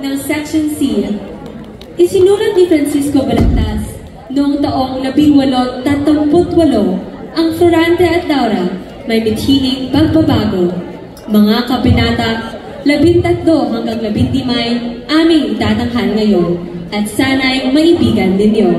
ng Section C. Isinulat ni Francisco Balagtas noong taong 1838 ang Florante at Laura may mithiing pagbabago. Mga kabinata 13 hanggang 15 aming itatanghal ngayon at sana'y maibigan ninyo.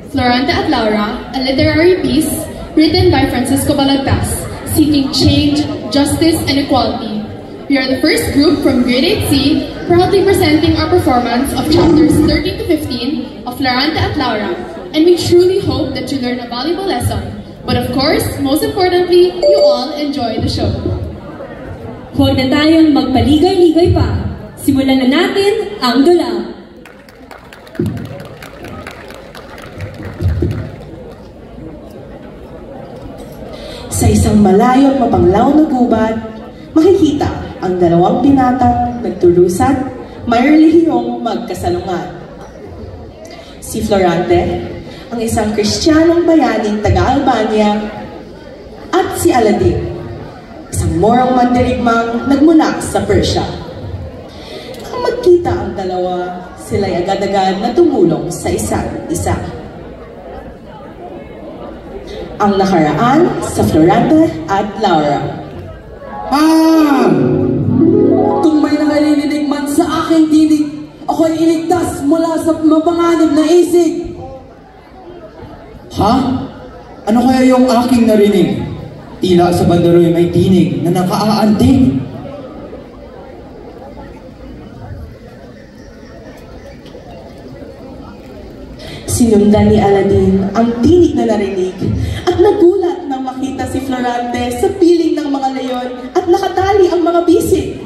Florante at Laura, a literary piece written by Francisco Balagtas, seeking change, justice, and equality. We are the first group from Grade 8C, proudly presenting our performance of chapters 13 to 15 of Florante at Laura, and we truly hope that you learn a valuable lesson. But of course, most importantly, you all enjoy the show. Huwag na tayong magpaligay-ligay pa. Simulan na natin ang dula. Sa isang malayo at mapanglaw na gubat, makikita ang dalawang binatang nagturusan, may relihiyong magkasalungat. Si Florante, ang isang Kristiyanong bayaning taga-Albania, at si Aladdin, isang morong mandirigmang nagmula sa Persia. Nang magkita ang dalawa, sila'y agad-agad na tumulong sa isa't isa. Ang nakaraan sa Florante at Laura. Kung may nakarinig man sa aking tinig, ako'y iligtas mula sa mapanganib na isig. Ha? Ano kaya yung aking narinig? Tila sa bandaroy may tinig na nakaaantig. Sinundan ni Aladdin ang tinig na narinig at nagulat nang makita si Florante sa piling ng mga leyon at nakatali ang mga bisig.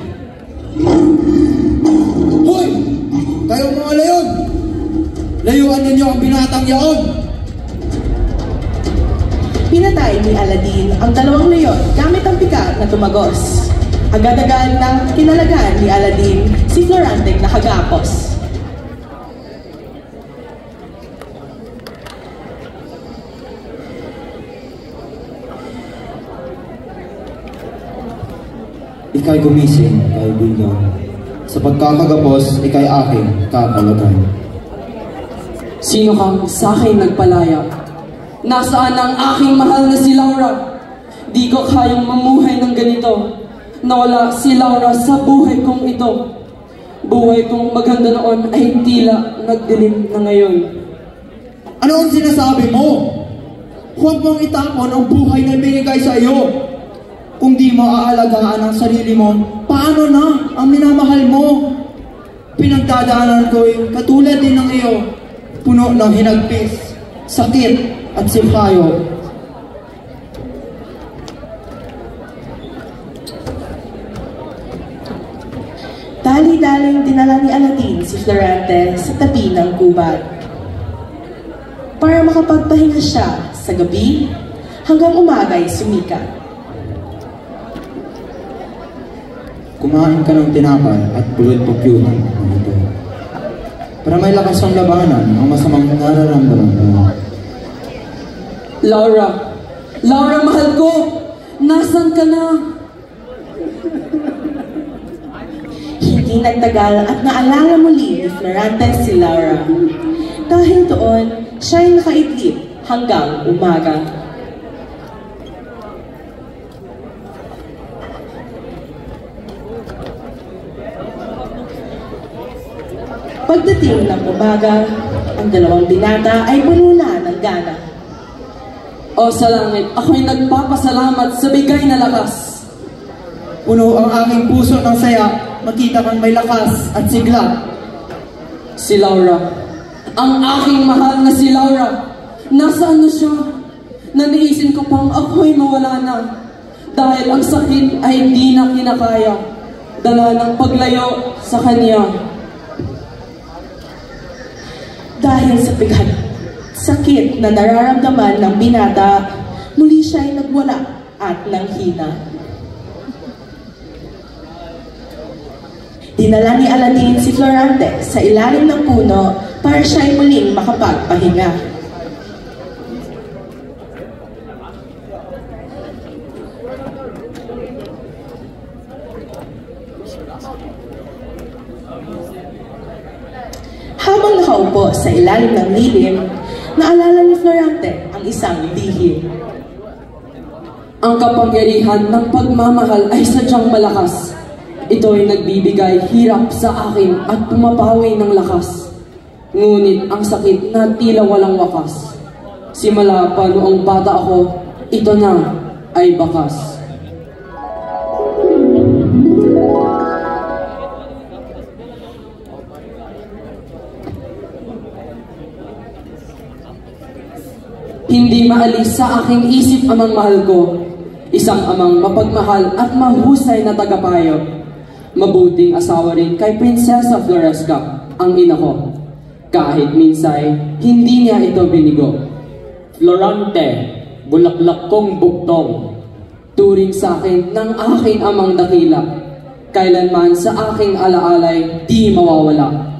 Hoy! Kayong mga leyon! Layuan ninyo ang binatang yaon! Pinatay ni Aladdin ang dalawang leyon gamit ang pikat na tumagos. Agad-agad nang kinalagan ni Aladdin si Florante na kagapos. Ika'y gumising, kaibigan. Sa pagkakagapos, ika'y aking kakalagan. Sino kang sa akin nagpalaya? Nasaan ang aking mahal na si Laura? Di ko kayang mamuhay ng ganito. Nawala si Laura sa buhay kong ito. Buhay kong maganda noon ay tila nagdilim na ngayon. Ano ang sinasabi mo? Huwag mong itapon ang buhay na binigay sa iyo. Kung di mo aalagaan ang sarili mo, paano na ang minamahal mo? Pinagdadaanan ko'y katulad din ng iyo, puno ng hinagpis, sakit at simpayo. Dali-daling dinala ni Aladdin si Florante sa tabi ng gubat para makapagpahinga siya sa gabi hanggang umaga'y sumikat. Kumain ka ng tinapay at pulot-pukyutan ng ito. Para may lakas ang labanan ang masamang nararamdaman mo. Laura! Laura, mahal ko! Nasaan ka na? Hindi nagtagal at naalala muli ni Florante si Laura. Dahil doon, siya'y nakaidlip hanggang umaga. Pagdating ng umaga, ang dalawang binata ay puno na ng gana. O sa langit, ako'y nagpapasalamat sa bigay na lakas. Puno ang aking puso ng saya, makita kang may lakas at sigla. Si Laura, ang aking mahal na si Laura, nasaan na siya? Naniisin ko pang ako'y mawala na. Dahil ang sakit ay di na kinakaya. Dala ng paglayo sa kanya. Dahil sa sakit na nararamdaman ng binata, muli siya'y nagwala at nanghina. Dinala ni Aladdin si Florante sa ilalim ng puno para siya'y muling makapagpahinga. sa ilalim ng lilim, naalala ni Florante ang isang lihim. Ang kapangyarihan ng pagmamahal ay sadyang malakas. Ito ay nagbibigay hirap sa akin at pumapawi ng lakas. Ngunit ang sakit na tila walang wakas. Simula pa noong bata ako, ito na ay bakas. Hindi maalis sa aking isip amang mahal ko, isang amang mapagmahal at mahusay na tagapayo. Mabuting asawa rin kay Prinsesa Floresca, ang ina ko. Kahit minsay, hindi niya ito binigo. Florante, bulaklak kong buktong. Turing sa akin ng aking amang dakila. Kailanman sa aking alaalay, di mawawala.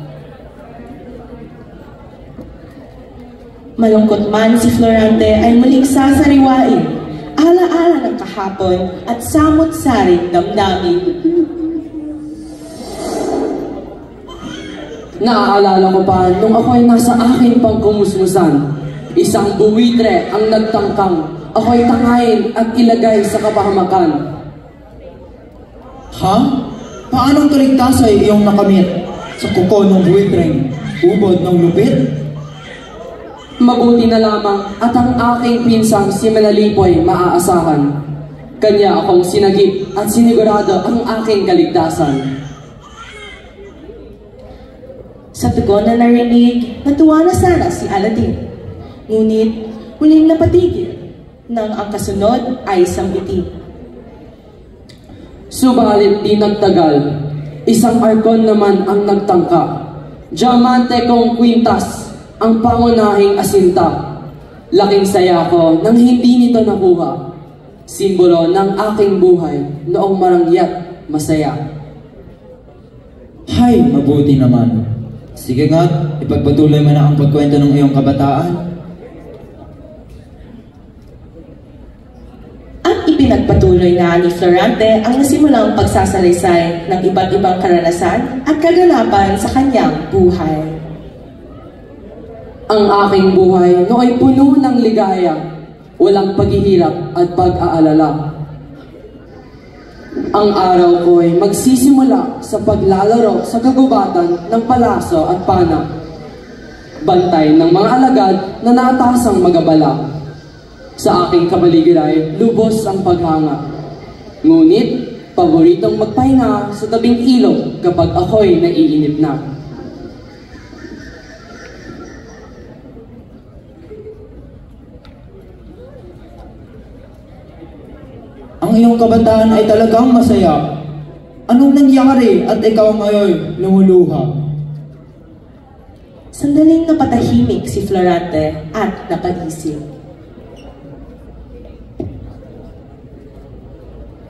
Malungkot man si Florante ay muling sasariwain, alaala ng kahapon at samot-saring damdamin. Naaalala ko pa nung ako'y nasa aking pangkumusmusan. Isang buwitre ang nagtangkang, ako'y tangayin at ilagay sa kapahamakan. Ha? Paanong kaligtas ay iyong nakamit sa kuko ng buwitreng ubod ng lupit? Mabuti na lamang at ang aking pinsang si Manalipoy maaasahan. Kanya akong sinagip at sinigurado ang aking kaligtasan. Sa tugon na narinig, natuwa na sana si Aladdin. Ngunit muling napatigil nang ang kasunod ay sambitin. Subalit di nagtagal, isang arkon naman ang nagtangka. Diamante kong kwintas, ang pangunahing asinta. Laking saya ko nang hindi nito nakuha. Simbolo ng aking buhay noong marangyat masaya. Hay, mabuti naman. Sige nga, ipagpatuloy mo na ang pagkwento ng iyong kabataan. At ipinagpatuloy na ni Florante ang nasimulang pagsasalaysay ng iba't ibang karanasan at kaganapan sa kanyang buhay. Ang aking buhay nooy puno ng ligaya, walang paghihirap at pag-aalala. Ang araw ko'y magsisimula sa paglalaro sa kagubatan ng palaso at pana. Bantay ng mga alagad na naatasang magabala. Sa aking kapaligiray, lubos ang paghanga. Ngunit, paboritong magpahinga sa tabing ilog kapag ako'y naiinip na. Ang iyong kabataan ay talagang masaya. Anong nangyari at ikaw ngayon lumuluha? Sandaling napatahimik si Florante at napaisip.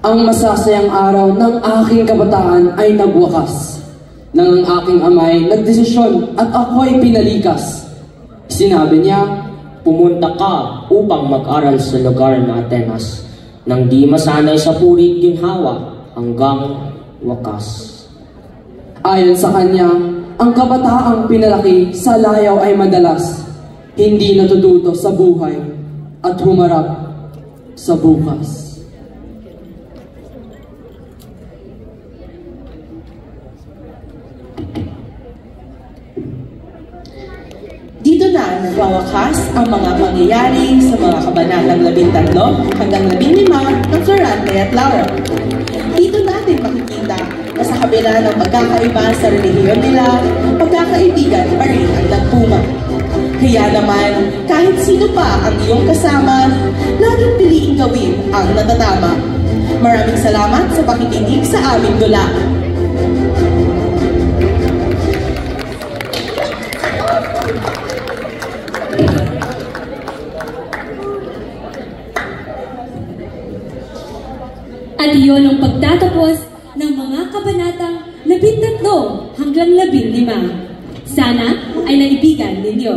Ang masasayang araw ng aking kabataan ay nagwakas. Nang ang aking amay nagdesisyon at ako'y pinalikas. Sinabi niya, Pumunta ka upang mag-aral sa lugar na Atenas, nang di masanay sa purit ginhawa hanggang wakas. Ayon sa kanya, ang kabataang pinalaki sa layaw ay madalas hindi natututo sa buhay at humarap sa bukas. Dito na nagwawakas ang mga pangyayari sa mga kabanatang 13 hanggang 15 ng Florante at Laura. Dito natin makikita na sa kabila ng pagkakaiba sa relihiyon nila, pagkakaibigan pa rin ang nagpuma. Kaya naman, kahit sino pa ang iyong kasama, laging piliin gawin ang natatama. Maraming salamat sa pakikinig sa aming dula. At iyon ang pagtatapos ng mga kabanatang 13 hanggang 15. Sana ay naibigan ninyo.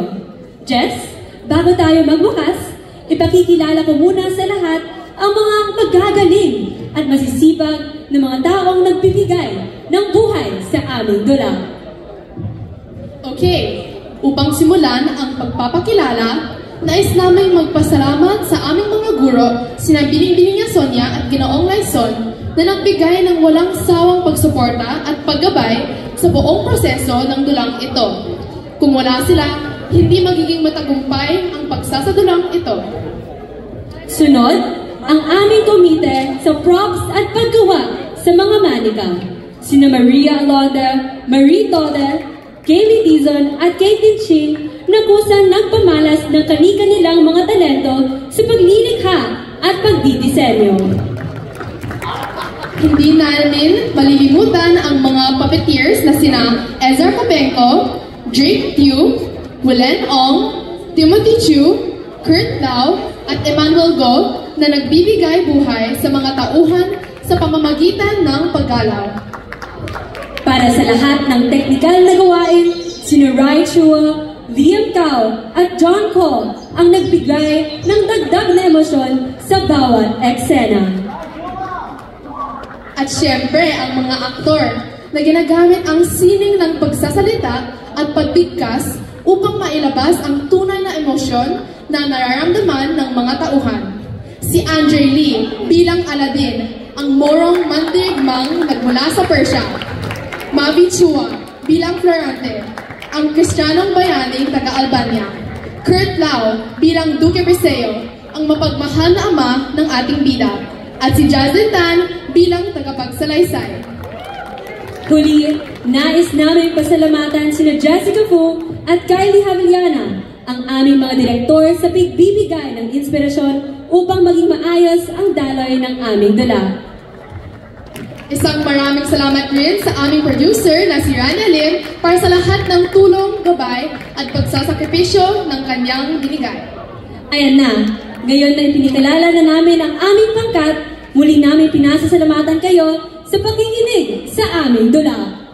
Jess, bago tayo magbukas, ipakikilala ko muna sa lahat ang mga magagaling at masisibag na mga taong nagbibigay ng buhay sa aming dula. Okay, Upang simulan ang pagpapakilala, nais naming magpasalamat sa aming mga guro, sina Bining-Bining Sonia at Ginoong Laison, na nagbigay ng walang sawang pagsuporta at paggabay sa buong proseso ng dulang ito. Kung wala sila, hindi magiging matagumpay ang pagsasadulang ito. Sunod, ang aming komite sa props at paggawa sa mga manika. Sina Maria Alonda, Marie Tode, Kaylee Dizon at Caitlin Chin na kusang nagpamalas ng kani-kanilang mga talento sa paglilikha at pagdidisenyo. Hindi namin malilimutan ang mga puppeteers na sina Ezra Copenco, Drake Tew, Willen Ong, Timothy Chu, Kurt Lau at Emmanuel Go na nagbibigay buhay sa mga tauhan sa pamamagitan ng paggalaw. Para sa lahat ng teknikal na gawain, sina Rai Chua, Liam Cao at John Cole ang nagbigay ng dagdag na emosyon sa bawat eksena. At syempre, ang mga aktor na ginagamit ang sining ng pagsasalita at pagbigkas upang mailabas ang tunay na emosyon na nararamdaman ng mga tauhan. Si Andre Lee bilang Aladdin, ang morong mandirigmang nagmula sa Persia. Mavi Chua bilang Florante, ang Kristiyanong bayaning taga-Albania. Kurt Lau bilang Duque Perseo, ang mapagmahal na ama ng ating bida. At si Jazlyn Tan bilang tagapagsalaysay. Huli, nais namin pasalamatan sina Jessica Fu at Kylie Havillana, ang aming mga direktor sa pagbibigay ng inspirasyon upang maging maayos ang daloy ng aming dula. Isang maraming salamat rin sa aming producer na si Rania Lim para sa lahat ng tulong, gabay at pagsasakripisyo ng kanyang binigay. Ayan na, ngayon na ipinikalala na namin ang aming pangkat, muli namin pinasasalamatan kayo sa pakikinig sa aming dula.